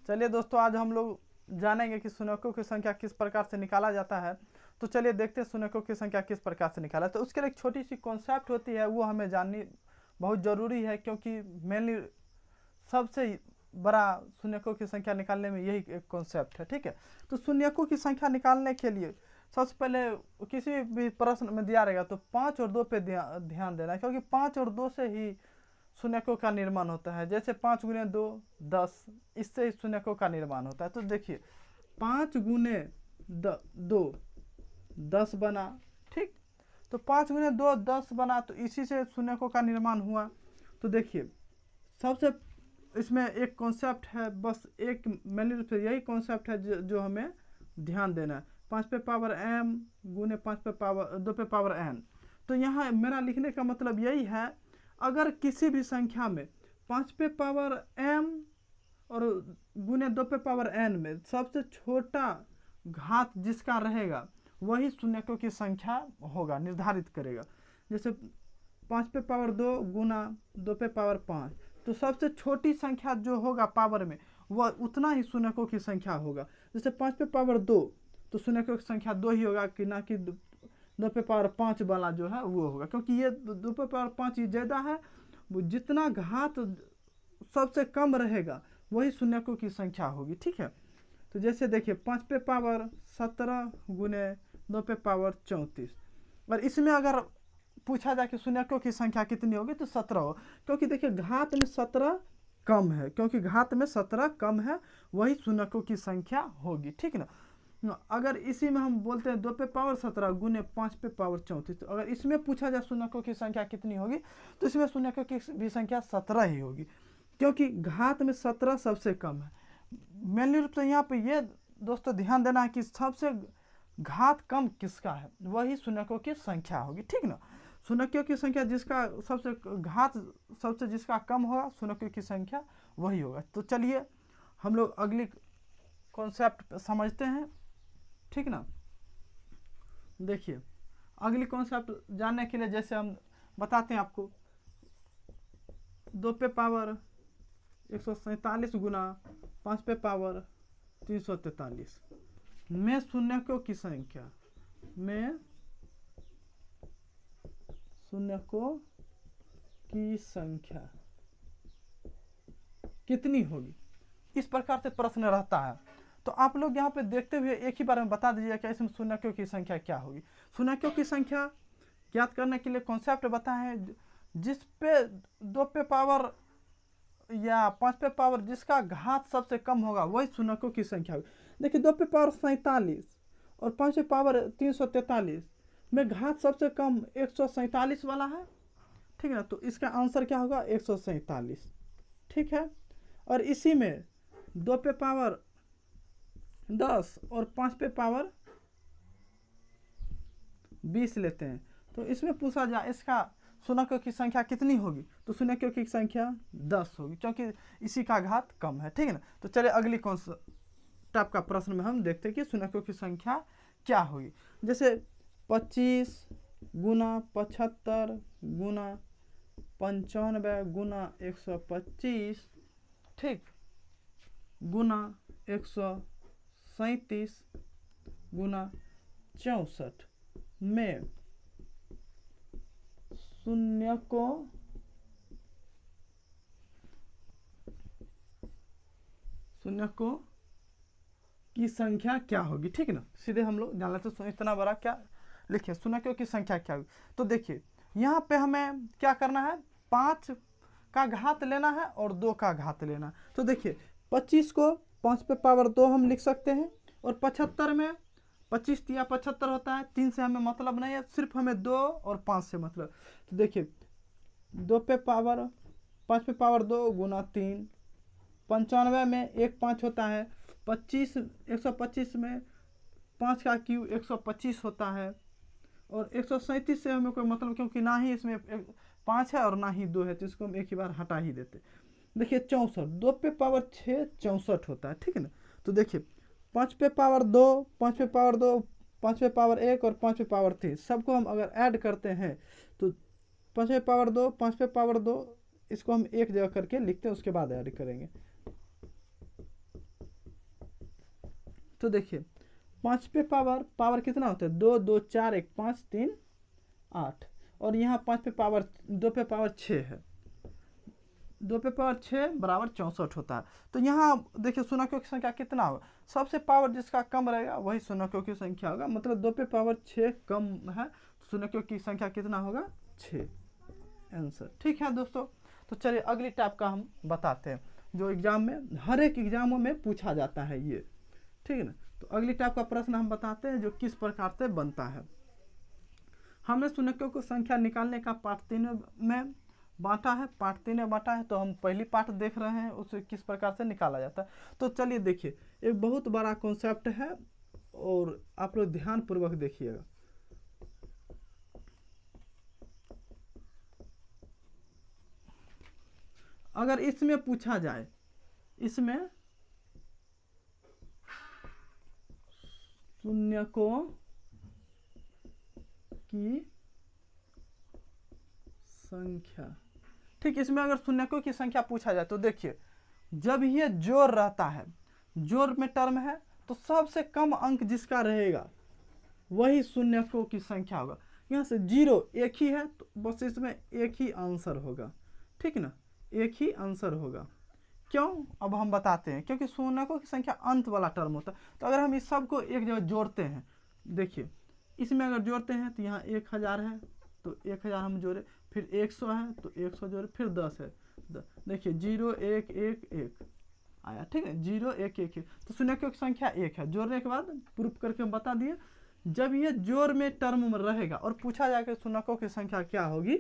चलिए दोस्तों, आज हम लोग जानेंगे कि शून्यकों की संख्या किस प्रकार से निकाला जाता है। तो चलिए देखते हैं शून्यकों की संख्या किस प्रकार से निकाला। तो उसके लिए एक छोटी सी कॉन्सेप्ट होती है, वो हमें जाननी बहुत ज़रूरी है, क्योंकि मेनली सबसे बड़ा शून्यकों की संख्या निकालने में यही एक कॉन्सेप्ट है। ठीक है, तो शून्यकों की संख्या निकालने के लिए सबसे पहले किसी भी प्रश्न में दिया रहेगा तो 5 और 2 पे ध्यान देना है, क्योंकि 5 और 2 से ही शून्यकों का निर्माण होता है। जैसे 5 गुने 2 10, इससे ही शून्यकों का निर्माण होता है। तो देखिए 5 गुने 2 10 बना। ठीक, तो 5 गुने 2 10 बना, तो इसी से शून्यकों का निर्माण हुआ। तो देखिए सबसे इसमें एक कॉन्सेप्ट है, बस एक मेनली रूप से यही कॉन्सेप्ट है जो हमें ध्यान देना है। 5 पे पावर m गुने 5 पे पावर 2 पे पावर n। तो यहाँ मेरा लिखने का मतलब यही है, अगर किसी भी संख्या में 5 पे पावर m और गुने 2 पे पावर n में सबसे छोटा घात जिसका रहेगा वही शून्यकों की संख्या होगा, निर्धारित करेगा। जैसे 5 पे पावर 2 गुना 2 पे पावर 5, तो सबसे छोटी संख्या जो होगा पावर में वह उतना ही शून्यकों की संख्या होगा। जैसे 5 पे पावर 2, तो शून्यकों की संख्या 2 ही होगा, कि ना कि 2 पे पावर 5 वाला जो है वो होगा, क्योंकि ये 2 पे पावर 5 ही ज़्यादा है। वो जितना घात सबसे कम रहेगा वही शून्यकों की संख्या होगी। ठीक है, तो जैसे देखिए 5 पे पावर 17 गुने 2 पे पावर 34, और इसमें अगर पूछा जाए कि शून्यकों की संख्या कितनी होगी तो 17 हो, क्योंकि देखिए घात में 17 कम है, क्योंकि घात में 17 कम है, वही शून्यकों की संख्या होगी। ठीक ना। अगर इसी में हम बोलते हैं 2 पे पावर 17 गुने 5 पे पावर 34, तो अगर इसमें पूछा जाए शून्यकों की संख्या कितनी होगी तो इसमें शून्यकों की भी संख्या 17 ही होगी, क्योंकि घात में 17 सबसे कम है। मेनली रूप से यहाँ पे ये दोस्तों ध्यान देना है कि सबसे घात कम किसका है वही शून्यकों की संख्या होगी। ठीक ना, शून्यकों की संख्या जिसका सबसे घात सबसे जिसका कम होगा शून्यकों की संख्या वही होगा। तो चलिए हम लोग अगली कॉन्सेप्ट समझते हैं। ठीक ना, देखिए अगली कॉन्सेप्ट जानने के लिए जैसे हम बताते हैं आपको 2 पे पावर 147 गुना 5 पे पावर 343 में शून्यकों की संख्या में शून्यकों की संख्या कितनी होगी, इस प्रकार से प्रश्न रहता है। तो आप लोग यहाँ पे देखते हुए एक ही बार में बता दीजिए कि इसमें शून्यकों की संख्या क्या होगी। शून्यकों की संख्या ज्ञात करने के लिए कॉन्सेप्ट बताएं, जिस पे 2 पे पावर या 5 पे पावर जिसका घात सबसे कम होगा वही शून्यकों की संख्या होगी। देखिए 2 पे पावर 47 और 5 पे पावर 343 में घात सबसे कम 147 वाला है। ठीक है ना, तो इसका आंसर क्या होगा 147। ठीक है, और इसी में 2 पे पावर 10 और 5 पे पावर 20 लेते हैं, तो इसमें पूछा जाए इसका शून्यकों की संख्या कितनी होगी, तो शून्यकों की संख्या 10 होगी, क्योंकि इसी का घात कम है। ठीक है ना, तो चलिए अगली कौन सा टाइप का प्रश्न में हम देखते हैं कि शून्यकों की संख्या क्या होगी। जैसे 25 गुना 75 गुना 95 गुना 125, ठीक, गुना 137 गुना 64 में शून्यकों की संख्या क्या होगी। ठीक है ना, सीधे हम लोग जान लेते हैं इतना बड़ा क्या लिखे शून्यकों की संख्या क्या होगी। तो देखिए यहाँ पे हमें क्या करना है, 5 का घात लेना है और 2 का घात लेना है। तो देखिए 25 को 5 पे पावर 2 हम लिख सकते हैं, और 75 में 25 या 75 होता है, 3 से हमें मतलब नहीं है, सिर्फ हमें 2 और 5 से मतलब। तो देखिए 2 पे पावर 5 पे पावर 2 गुना 3, 95 में 1 5 होता है, 25 125 में 5 का क्यूब 125 होता है, और 137 से हमें कोई मतलब, क्योंकि ना ही इसमें 5 है और ना ही 2 है, तो इसको हम एक ही बार हटा ही देते। देखिए 64, 2 पे पावर 6 64 होता है। ठीक है ना, तो देखिए 5 पे पावर 2 5 पे पावर 2 5 पे पावर 1 और 5 पे पावर 3 सबको हम अगर ऐड करते हैं तो 5 पे पावर 2 5 पे पावर 2 इसको हम एक जगह करके लिखते हैं, उसके बाद ऐड करेंगे। तो देखिए 5 पे पावर कितना होता है, 2 2 4 1 5 3 8, और यहाँ 5 पे पावर 2 पे पावर 6 है, 2 पे पावर 6 बराबर 64 होता है। तो यहाँ देखिए शून्यकों की संख्या कितना होगा, सबसे पावर जिसका कम रहेगा वही शून्यकों की संख्या होगा, मतलब 2 पे पावर 6 कम है, शून्यकों की संख्या कितना होगा, 6 आंसर। ठीक है दोस्तों, तो चलिए अगली टाइप का हम बताते हैं जो एग्जाम में हर एक एग्जामों में पूछा जाता है ये, ठीक है ना। तो अगली टाइप का प्रश्न हम बताते हैं जो किस प्रकार से बनता है। हमने शून्यकों की संख्या निकालने का पार्ट 3 में बांटा है, पार्ट 3 में बांटा है, तो हम पहली पार्ट देख रहे हैं उसे किस प्रकार से निकाला जाता है। तो चलिए देखिए, एक बहुत बड़ा कॉन्सेप्ट है और आप लोग ध्यानपूर्वक देखिएगा। अगर इसमें पूछा जाए, इसमें शून्यकों की संख्या, ठीक, इसमें अगर शून्यकों की संख्या पूछा जाए तो देखिए जब ये जोड़ रहता है, जोड़ में टर्म है, तो सबसे कम अंक जिसका रहेगा वही शून्यकों की संख्या होगा। यहाँ से 0 एक ही है तो बस इसमें एक ही आंसर होगा, ठीक ना, एक ही आंसर होगा। क्यों, अब हम बताते हैं, क्योंकि शून्यकों की संख्या अंत वाला टर्म होता है। तो अगर हम इस सब को एक जगह जोड़ते हैं, देखिए इसमें अगर जोड़ते हैं तो यहाँ 1000 है तो 1000 हम जोड़े, फिर 100 है तो 100 जोड़े, फिर 10 है, देखिए 0 1 1 1 आया, ठीक है, 0 1 1 1, तो शून्यकों की संख्या 1 है। जोड़ने के बाद प्रूफ करके हम बता दिए, जब ये जोड़ में टर्म में रहेगा और पूछा जाएगा शून्यकों की संख्या क्या होगी,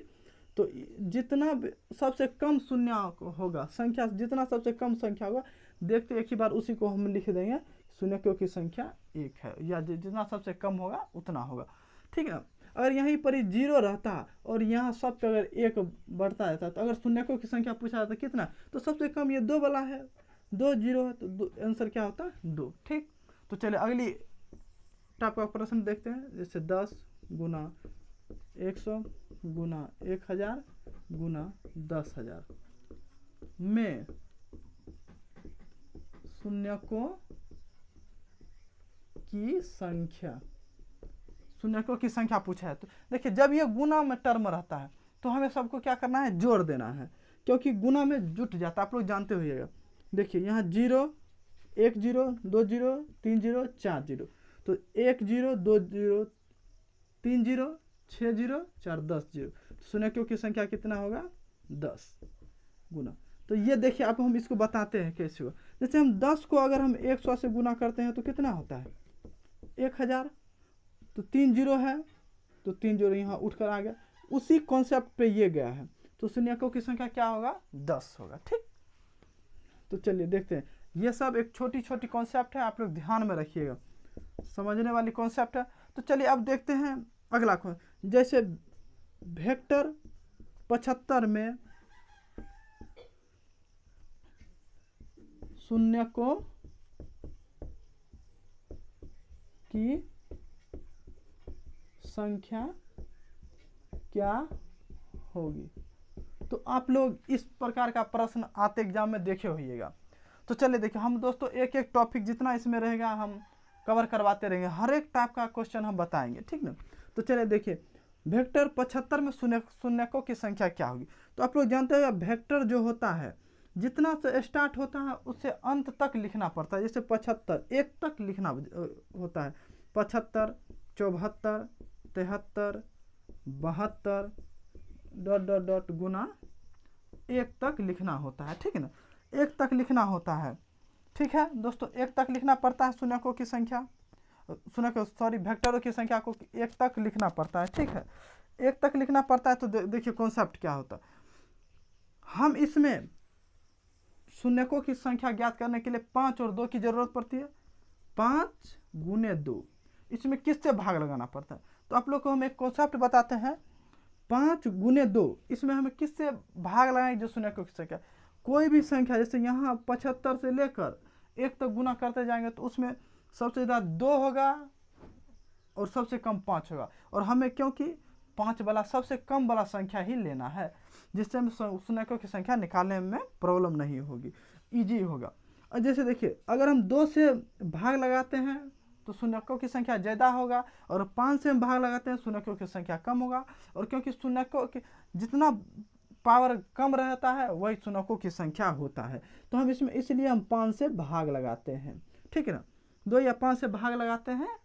तो जितना सबसे कम शून्य होगा संख्या, जितना सबसे कम संख्या होगा, देखते एक ही बार उसी को हम लिख देंगे, शून्यकों की संख्या 1 है, या जितना सबसे कम होगा उतना होगा, ठीक है। अगर यहीं पर ही 0 रहता और यहाँ सब पे अगर 1 बढ़ता रहता, तो अगर शून्यकों की संख्या पूछा जाता कितना, तो सबसे कम ये 2 वाला है, 2 0 है, तो आंसर क्या होता है 2, ठीक। तो चलिए अगली टाइप का प्रश्न देखते हैं, जैसे 10 गुना 100 गुना 1000 गुना 10,000 में शून्यकों की संख्या, शून्यकों की संख्या पूछा है। तो देखिए जब ये गुना में टर्म रहता है तो हमें सबको क्या करना है, जोड़ देना है, क्योंकि गुना में जुट जाता है, आप लोग जानते होइएगा। देखिए यहाँ 0 1 0 2 0 3 0 4 0, तो 1 0 2 0 3 0 6 0 4 10 0, शून्यकों की संख्या कितना होगा 10 गुना। तो ये देखिए आप हम इसको बताते हैं कैसे होगा। जैसे हम 10 को अगर हम 100 से गुना करते हैं तो कितना होता है 1000, तो 3 0 है तो 3 0 यहाँ उठकर आ गया, उसी कॉन्सेप्ट पे ये गया है, तो शून्यकों की संख्या क्या होगा 10 होगा, ठीक। तो चलिए देखते हैं, ये सब एक छोटी छोटी कॉन्सेप्ट है, आप लोग ध्यान में रखिएगा, समझने वाली कॉन्सेप्ट है। तो चलिए अब देखते हैं अगला, जैसे वेक्टर 75 में शून्यकों की संख्या क्या होगी। तो आप लोग इस प्रकार का प्रश्न आते एग्जाम में देखे होइएगा। तो चलिए देखिए, हम दोस्तों एक एक टॉपिक जितना इसमें रहेगा हम कवर करवाते रहेंगे, हर एक टाइप का क्वेश्चन हम बताएंगे, ठीक ना। तो चलिए देखिए, वेक्टर 75 में शून्यकों की संख्या क्या होगी। तो आप लोग जानते हैं वेक्टर जो होता है जितना से स्टार्ट होता है उससे अंत तक लिखना पड़ता है। जैसे 75 1 तक लिखना होता है, 75 74 73 72 डॉट डॉट डॉट गुना 1 तक लिखना होता है, ठीक है ना, 1 तक लिखना होता है, ठीक है दोस्तों, 1 तक लिखना पड़ता है शून्यकों की संख्या, वेक्टरों की संख्या को 1 तक लिखना पड़ता है, ठीक है, 1 तक लिखना पड़ता है। तो देखिए कॉन्सेप्ट क्या होता है, हम इसमें शून्यकों की संख्या ज्ञात करने के लिए 5 और 2 की जरूरत पड़ती है, 5 गुने 2, इसमें किससे भाग लगाना पड़ता है। तो आप लोग को हम एक कॉन्सेप्ट बताते हैं, 5 गुने 2, इसमें हमें किससे भाग लगाएंगे, जो शून्यकों की संख्या, कोई भी संख्या, जैसे यहाँ 75 से लेकर 1 तक गुना करते जाएंगे तो उसमें सबसे ज़्यादा 2 होगा और सबसे कम 5 होगा, और हमें क्योंकि 5 वाला सबसे कम वाला संख्या ही लेना है, जिससे हमें शून्यकों की संख्या निकालने में प्रॉब्लम नहीं होगी, इजी होगा। और जैसे देखिए अगर हम 2 से भाग लगाते हैं तो शून्यकों की संख्या ज़्यादा होगा, और 5 से हम भाग लगाते हैं शून्यकों की संख्या कम होगा। और क्योंकि शून्यकों की जितना पावर कम रहता है वही शून्यकों की संख्या होता है, तो हम इसमें इसलिए हम 5 से भाग लगाते हैं, ठीक है ना। 2 या 5 से भाग लगाते हैं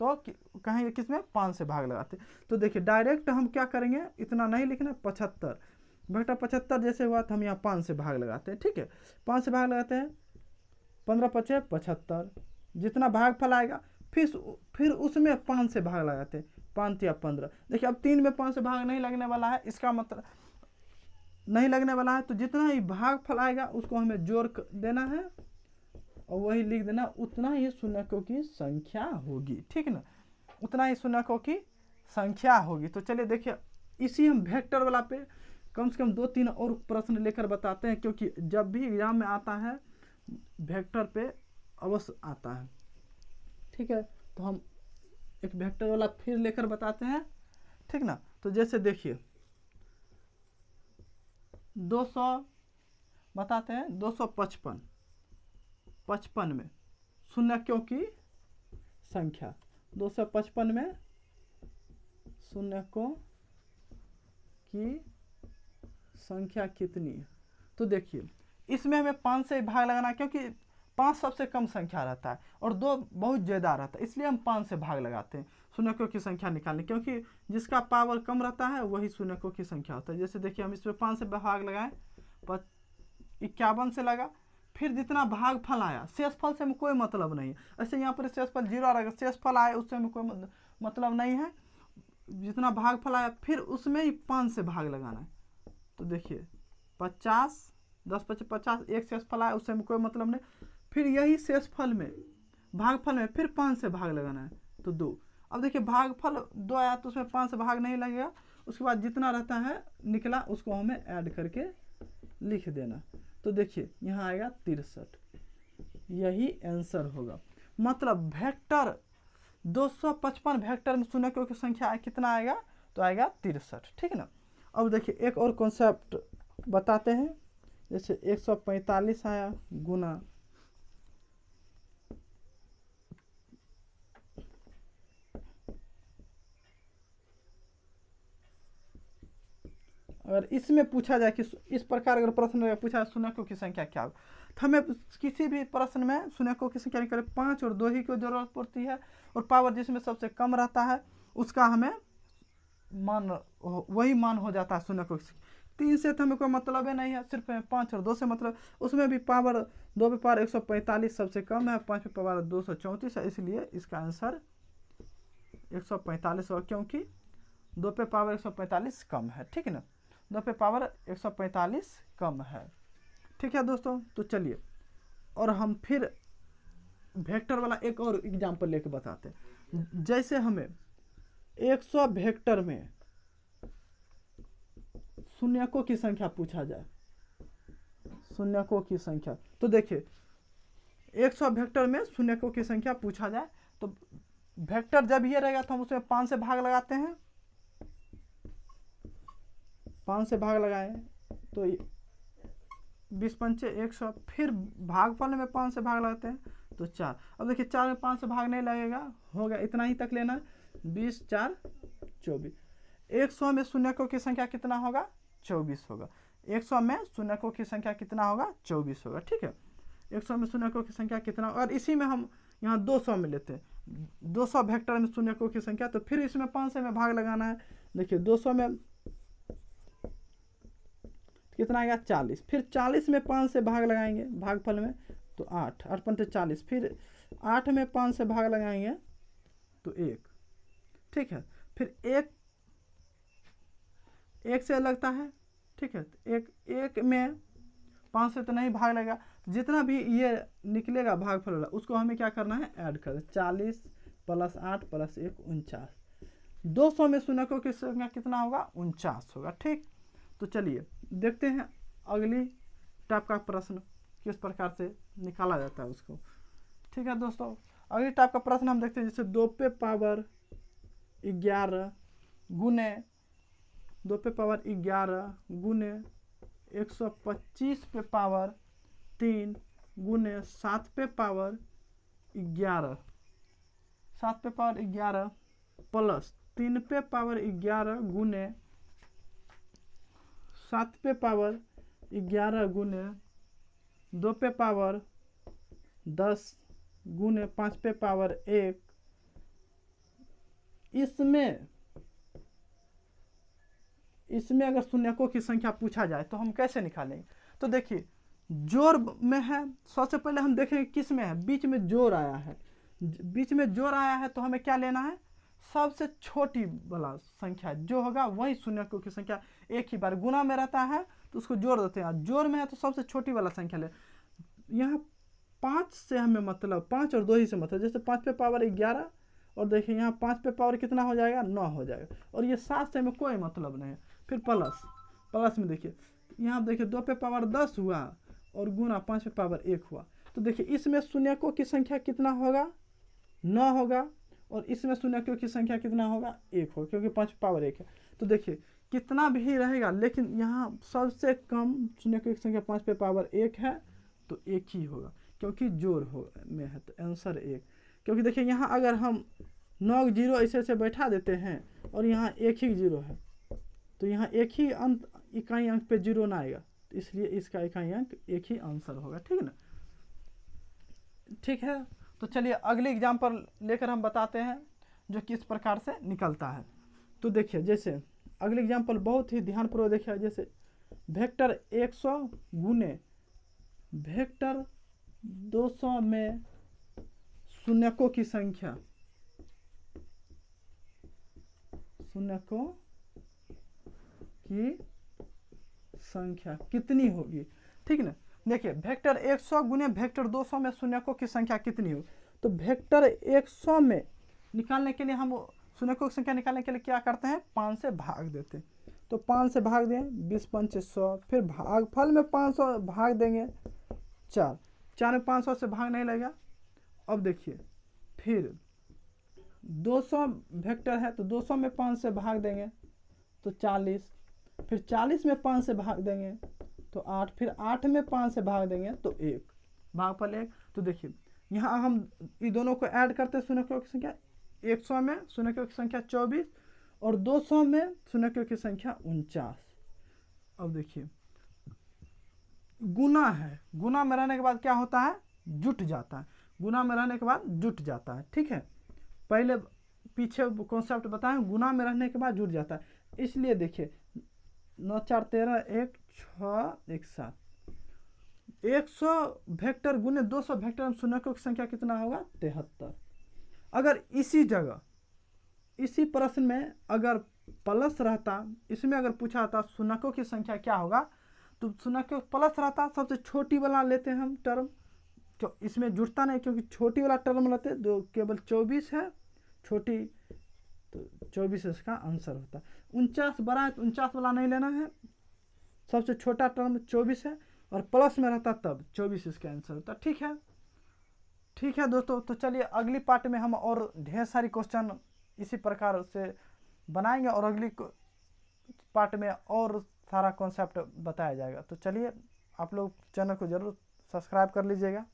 तो कहेंगे किस में 5 से भाग लगाते हैं। तो देखिए डायरेक्ट हम क्या करेंगे, इतना नहीं लिखना, 75 बेटा 75 जैसे हुआ तो हम यहाँ 5 से भाग लगाते हैं, ठीक है। 5 से भाग लगाते हैं, 15 पचे 75, जितना भागफल आएगा फिर उसमें 5 से भाग लगाते हैं, 5 या 15। देखिए अब 3 में 5 से भाग नहीं लगने वाला है, इसका मतलब नहीं लगने वाला है, तो जितना ही भागफल आएगा उसको हमें जोड़ देना है और वही लिख देना, उतना ही शून्यकों की संख्या होगी, ठीक है ना, उतना ही शून्यकों की संख्या होगी। तो चलिए देखिए इसी हम वेक्टर वाला पे कम से कम 2-3 और प्रश्न लेकर बताते हैं, क्योंकि जब भी एग्जाम में आता है वेक्टर पे अवश्य आता है, ठीक है। तो हम एक वेक्टर वाला फिर लेकर बताते हैं, ठीक ना। तो जैसे देखिए 200 बताते हैं, 255 में शून्यकों की संख्या, 255 में शून्यकों की संख्या कितनी है। तो देखिए इसमें हमें 5 से भाग लगाना है, क्योंकि 5 सबसे कम संख्या रहता है और 2 बहुत ज़्यादा रहता है, इसलिए हम 5 से भाग लगाते हैं शून्यकों की संख्या निकालने, क्योंकि जिसका पावर कम रहता है वही शून्यकों की संख्या होता है। जैसे देखिए हम इसमें 5 से भाग लगाएं, 51 से लगा, फिर जितना भागफल आया, शेषफल से हमें कोई मतलब नहीं है। ऐसे यहाँ पर शेषफल 0 आ रहा है, शेषफल आया उससे हमें कोई मतलब नहीं है, जितना भागफल आया फिर उसमें ही 5 से भाग लगाना है। तो देखिए 50, 10 × 5 = 50, एक शेषफल आया उससे हमें कोई मतलब नहीं, फिर यही शेषफल में भागफल में फिर 5 से भाग लगाना है, तो 2। अब देखिए भागफल 2 आया तो उसमें 5 से भाग नहीं लगेगा, उसके बाद जितना रहता है निकला उसको हमें ऐड करके लिख देना। तो देखिए यहाँ आएगा 63, यही आंसर होगा। मतलब वेक्टर 255 वेक्टर में शून्यकों की संख्या कितना आएगा, तो आएगा 63, ठीक है ना। अब देखिए एक और कॉन्सेप्ट बताते हैं, जैसे 145 आया गुना अगर इसमें पूछा जाए कि इस प्रकार अगर प्रश्न पूछा शून्यकों की संख्या क्या हो, तो हमें किसी भी प्रश्न में शून्यकों की संख्या निकाले 5 और 2 ही की जरूरत पड़ती है, और पावर जिसमें सबसे कम रहता है उसका हमें मान वही मान हो जाता है शून्यकों की। 3 से तो हमें कोई मतलब ही नहीं है, सिर्फ 5 और 2 से मतलब, उसमें भी पावर 2 पे पावर 145 सबसे कम है, 5 पे पावर 234 है, इसलिए इसका आंसर 145 होगा, क्योंकि 2 पे पावर 145 कम है, ठीक है ना, 2 पे पावर 145 कम है, ठीक है दोस्तों। तो चलिए और हम फिर वेक्टर वाला एक और एग्जाम्पल लेके बताते हैं। जैसे हमें 100 वेक्टर में शून्यकों की संख्या पूछा जाए, शून्यकों की संख्या, तो देखिए 100 वेक्टर में शून्यकों की संख्या पूछा जाए, तो वेक्टर जब ये रहेगा तो हम उसमें 5 से भाग लगाते हैं, 5 से भाग लगाएं तो 20 पंचे 100, फिर भागफल में 5 से भाग लगाते हैं तो 4। अब देखिए 4 में 5 से भाग नहीं लगेगा, होगा इतना ही तक लेना, 20 4 24। 100 में शून्यकों की संख्या कितना होगा, 24 होगा। 100 में शून्यकों की संख्या कितना होगा, 24 होगा, ठीक है। 100 में शून्यकों की संख्या कितना, और इसी में हम यहाँ 200 में लेते हैं, 200 वेक्टर में शून्यकों की संख्या, तो फिर इसमें 5 से में भाग लगाना है। देखिए 200 में कितना आएगा, 40, फिर 40 में 5 से भाग लगाएंगे भागफल में, तो 8 8 पंचे 40, फिर 8 में 5 से भाग लगाएंगे तो 1, ठीक है। फिर एक से लगता है, ठीक है, एक में 5 से तो नहीं भाग लगेगा, जितना भी ये निकलेगा भागफल वाला उसको हमें क्या करना है, ऐड कर 40 + 8 + 1 49। 200 में शून्यकों की संख्या कितना होगा, 49 होगा, ठीक। तो चलिए देखते हैं अगली टाइप का प्रश्न किस प्रकार से निकाला जाता है उसको, ठीक है दोस्तों। अगली टाइप का प्रश्न हम देखते हैं, जैसे 2 पे पावर 11 गुने 2 पे पावर 11 गुने 125 पे पावर 3 गुने 7 पे पावर 11, 7 पे पावर 11 प्लस 3 पे पावर 11 गुने 7 पे पावर 11 गुने 2 पे पावर 10 गुने 5 पे पावर 1। इसमें अगर शून्यकों की संख्या पूछा जाए तो हम कैसे निकालेंगे? तो देखिए जोड़ में है, सबसे पहले हम देखेंगे किस में है, बीच में जोड़ आया है। बीच में जोड़ आया है तो हमें क्या लेना है, सबसे छोटी वाला संख्या जो होगा वही शून्यकों की संख्या। एक ही बार गुना में रहता है तो उसको जोड़ देते हैं, जोड़ में है तो सबसे छोटी वाला संख्या ले। यहाँ 5 से हमें मतलब 5 और 2 ही से मतलब, जैसे 5 पे पावर 11 और देखिए यहाँ 5 पे पावर कितना हो जाएगा, 9 हो जाएगा। और ये 7 से हमें कोई मतलब नहीं है। फिर प्लस में देखिए यहाँ देखिए 2 पे पावर 10 हुआ और गुना 5 पे पावर 1 हुआ। तो देखिए इसमें शून्यकों की संख्या कितना होगा, 9 होगा, और इसमें शून्यकों की संख्या कितना होगा, 1 होगा, क्योंकि 5 पे पावर 1 है। तो देखिए कितना भी रहेगा लेकिन यहाँ सबसे कम शून्यकों की संख्या 5 पे पावर 1 है तो 1 ही होगा, क्योंकि जोड़ हो में है तो आंसर 1। क्योंकि देखिए यहाँ अगर हम 9 जीरो ऐसे बैठा देते हैं और यहाँ 1 ही जीरो है तो यहाँ एक ही अंक इकाई अंक पे जीरो ना आएगा, तो इसलिए इसका इकाई अंक 1 ही आंसर होगा। ठीक है ना, ठीक है। तो चलिए अगले एग्जाम्पल लेकर हम बताते हैं जो किस प्रकार से निकलता है। तो देखिए जैसे अगले एग्जाम्पल बहुत ही ध्यानपूर्वक देखिए, जैसे वेक्टर 100 गुने वेक्टर 200 में शून्यकों की संख्या, शून्यकों की संख्या कितनी होगी। ठीक है ना, देखिए वेक्टर 100 गुने वेक्टर 200 में शून्यकों की संख्या कितनी होगी। तो वेक्टर 100 में निकालने के लिए हम शून्यकों की संख्या निकालने के लिए क्या करते हैं, 5 से भाग देते हैं। तो 5 से भाग दें 20 पंचे 100, फिर भागफल में 500 भाग देंगे 4 में 500 से भाग नहीं लगेगा। अब देखिए फिर 200 वेक्टर है तो 200 में 5 से भाग देंगे तो 40, फिर 40 में 5 से भाग देंगे तो 8, फिर 8 में 5 से भाग देंगे तो 1, भागफल 1। तो देखिए यहाँ हम इन दोनों को ऐड करते हैं शून्यकों की संख्या, 100 में शून्यकों की संख्या 24 और 200 में शून्यकों की संख्या 49। अब देखिए गुना है, गुना में रहने के बाद क्या होता है, जुट जाता है, गुना में रहने के बाद जुट जाता है। ठीक है, पहले पीछे कॉन्सेप्ट बताएं, गुना में रहने के बाद जुट जाता है, इसलिए देखिए 9 4 13 1 6 1 7, 100 वेक्टर गुने 200 वेक्टर में शून्यकों की संख्या कितना होगा, 73। अगर इसी जगह इसी प्रश्न में अगर प्लस रहता, इसमें अगर पूछा था शून्यकों की संख्या क्या होगा, तो शून्यकों प्लस रहता, सबसे छोटी वाला लेते हैं हम टर्म, तो इसमें जुड़ता नहीं क्योंकि छोटी वाला टर्म लेते जो केवल 24 है छोटी, तो 24 इसका आंसर होता है। 49 बड़ा है तो 49 वाला नहीं लेना है, सबसे छोटा टर्म 24 है और प्लस में रहता तब 24 इसका आंसर होता है। ठीक है दोस्तों, तो चलिए अगली पार्ट में हम और ढेर सारी क्वेश्चन इसी प्रकार से बनाएंगे और अगली पार्ट में और सारा कॉन्सेप्ट बताया जाएगा। तो चलिए आप लोग चैनल को ज़रूर सब्सक्राइब कर लीजिएगा।